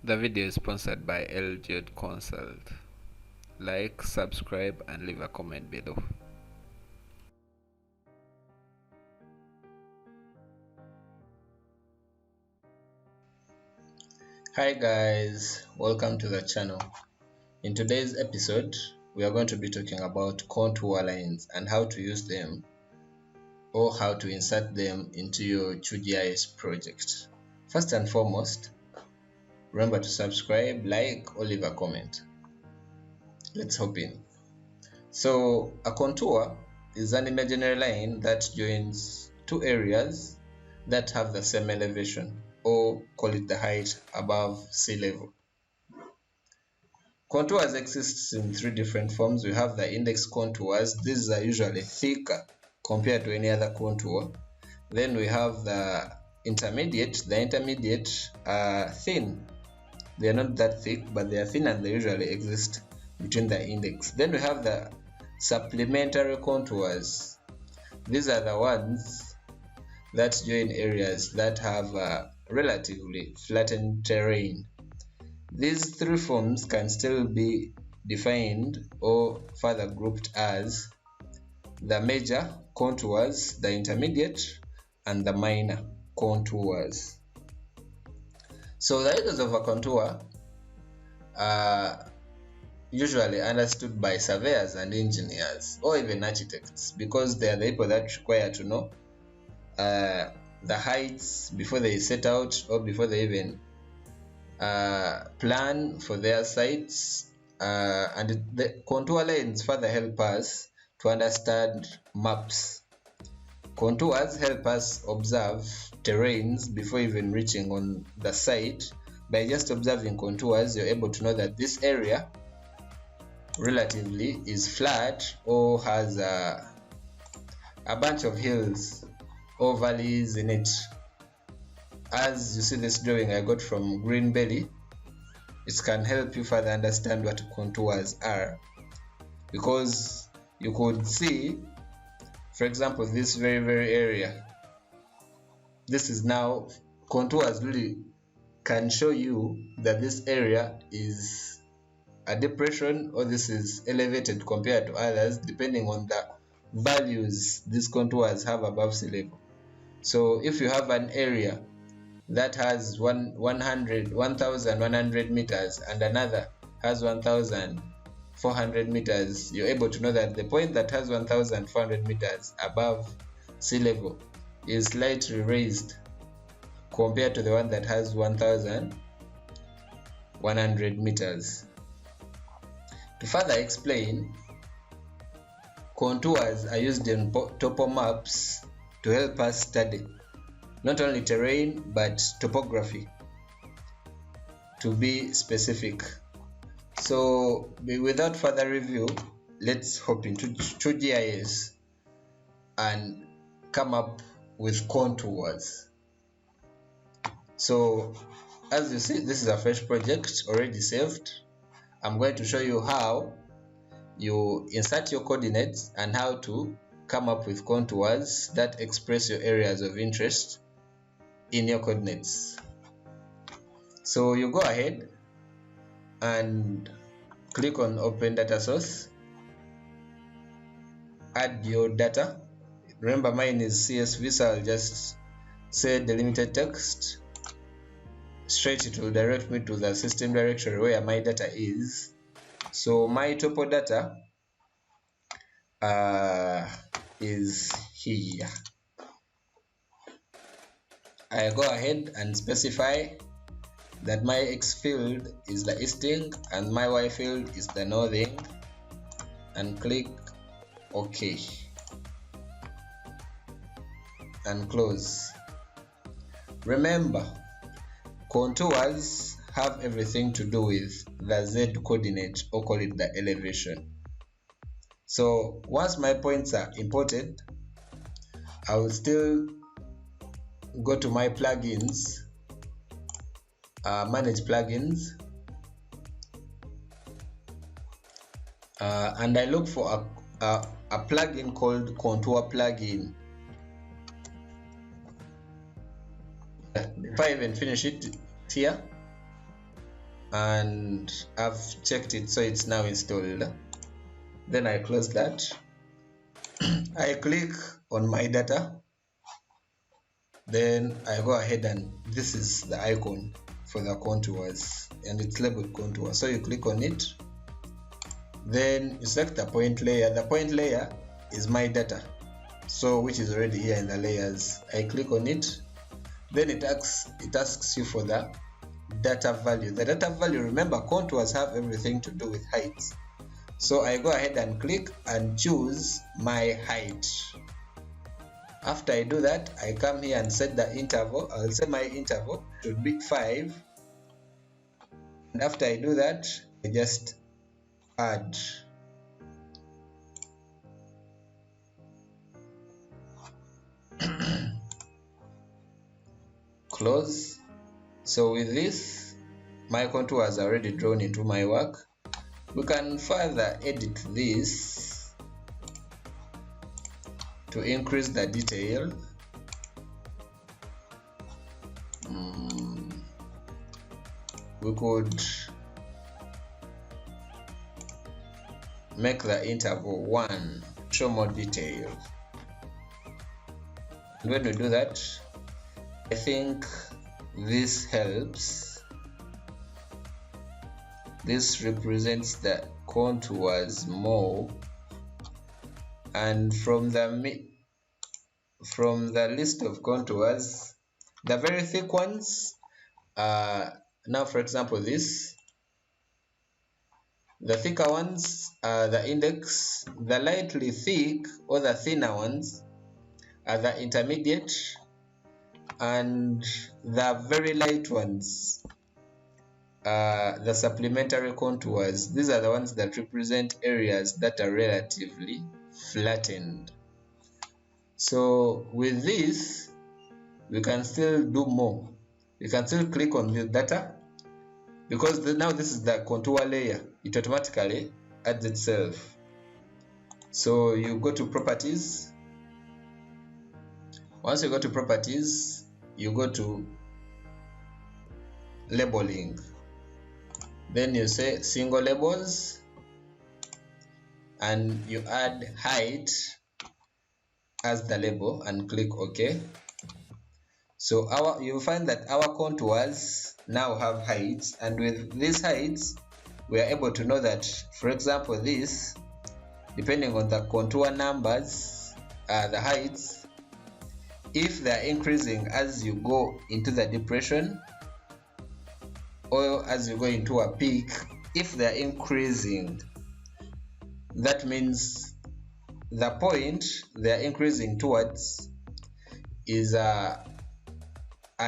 The video is sponsored by LG Consult. Like, subscribe, and leave a comment below. Hi guys, welcome to the channel. In today's episode, we are going to be talking about contour lines and how to use them or how to insert them into your Qgis project. First and foremost, remember to subscribe, like, or leave a comment. Let's hop in. So a contour is an imaginary line that joins two areas that have the same elevation, or call it the height above sea level. Contours exist in three different forms. We have the index contours. These are usually thicker compared to any other contour. Then we have the intermediate. The intermediate are thin. They are not that thick, but they are thin and they usually exist between the index. Then we have the supplementary contours. These are the ones that join areas that have relatively flattened terrain. These three forms can still be defined or further grouped as the major contours, the intermediate, and the minor contours. So the areas of a contour are usually understood by surveyors and engineers or even architects, because they are the people that require to know the heights before they set out or before they even plan for their sites, and the contour lines further help us to understand maps. Contours help us observe terrains before even reaching on the site. By just observing contours, you're able to know that this area relatively is flat or has a bunch of hills or valleys in it. As you see this drawing I got from Greenbelly, it can help you further understand what contours are, because you could see, for example, this very area. This is now contours really can show you that this area is a depression or this is elevated compared to others, depending on the values these contours have above sea level. So if you have an area that has 1,100 meters and another has 1,400 meters, you're able to know that the point that has 1,400 meters above sea level is slightly raised compared to the one that has 1,100 meters. To further explain, contours are used in topo maps to help us study not only terrain but topography, to be specific. So without further review, let's hop into Qgis and come up with contours. So as you see, this is a fresh project already saved. I'm going to show you how you insert your coordinates and how to come up with contours that express your areas of interest in your coordinates. So you go ahead and click on open data source, add your data. Remember mine is CSV, so I'll just say delimited text. Straight it will direct me to the system directory where my data is. So my topo data is here. I go ahead and specify that my X field is the easting and my Y field is the northing, and click OK and close. Remember, contours have everything to do with the Z coordinate, or call it the elevation. So once my points are imported, I will still go to my plugins, manage plugins, and I look for a plugin called contour plugin. If I even finish it here, and I've checked it, so it's now installed. Then I close that. I click on my data, then I go ahead and this is the icon for the contours and it's labeled contour. So you click on it, then you select the point layer. The point layer is my data, so which is already here in the layers. I click on it, then it asks you for the data value. The data value, remember, contours have everything to do with height. So I go ahead and click and choose my height. After I do that, I come here and set the interval. I'll say my interval should be 5. And after I do that, I just add. Close. So with this, my contours are already drawn into my work. We can further edit this to increase the detail. We could make the interval 1, show more detail. And when we do that, I think this helps. This represents the contours more, and from the list of contours, the very thick ones, now for example this, the thicker ones are the index, the lightly thick or the thinner ones are the intermediate, and the very light ones, the supplementary contours. These are the ones that represent areas that are relatively flattened. So with this, we can still do more. We can still click on the data, because now this is the contour layer. It automatically adds itself. So you go to properties. Once you go to properties, you go to labeling. Then you say single labels, and you add height as the label and click OK. So you'll find that our contours now have heights, and with these heights we are able to know that, for example, this, depending on the contour numbers, the heights, if they are increasing as you go into the depression or as you go into a peak, if they are increasing, that means the point they are increasing towards is a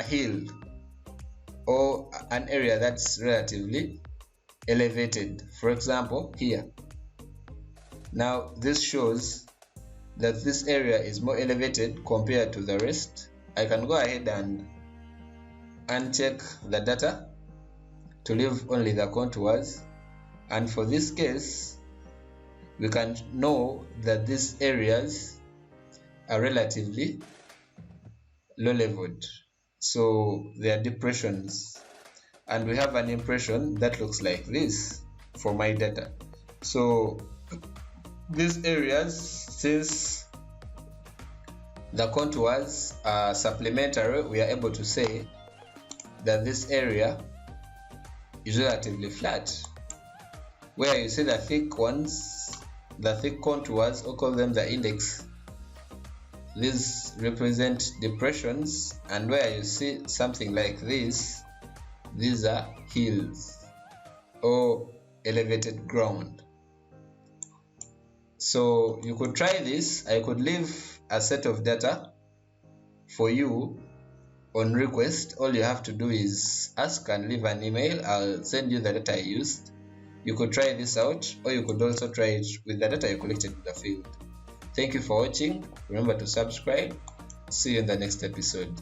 hill or an area that's relatively elevated. For example, here. Now this shows that this area is more elevated compared to the rest. I can go ahead and uncheck the data to leave only the contours, and for this case we can know that these areas are relatively low leveled, so they are depressions, and we have an impression that looks like this for my data. So these areas, since the contours are supplementary, we are able to say that this area is relatively flat. Where you see the thick ones, the thick contours, or call them the index, these represent depressions, and where you see something like this, these are hills or elevated ground. So you could try this. I could leave a set of data for you on request. All you have to do is ask and leave an email. I'll send you the data I used. You could try this out, or you could also try it with the data you collected in the field. Thank you for watching. Remember to subscribe. See you in the next episode.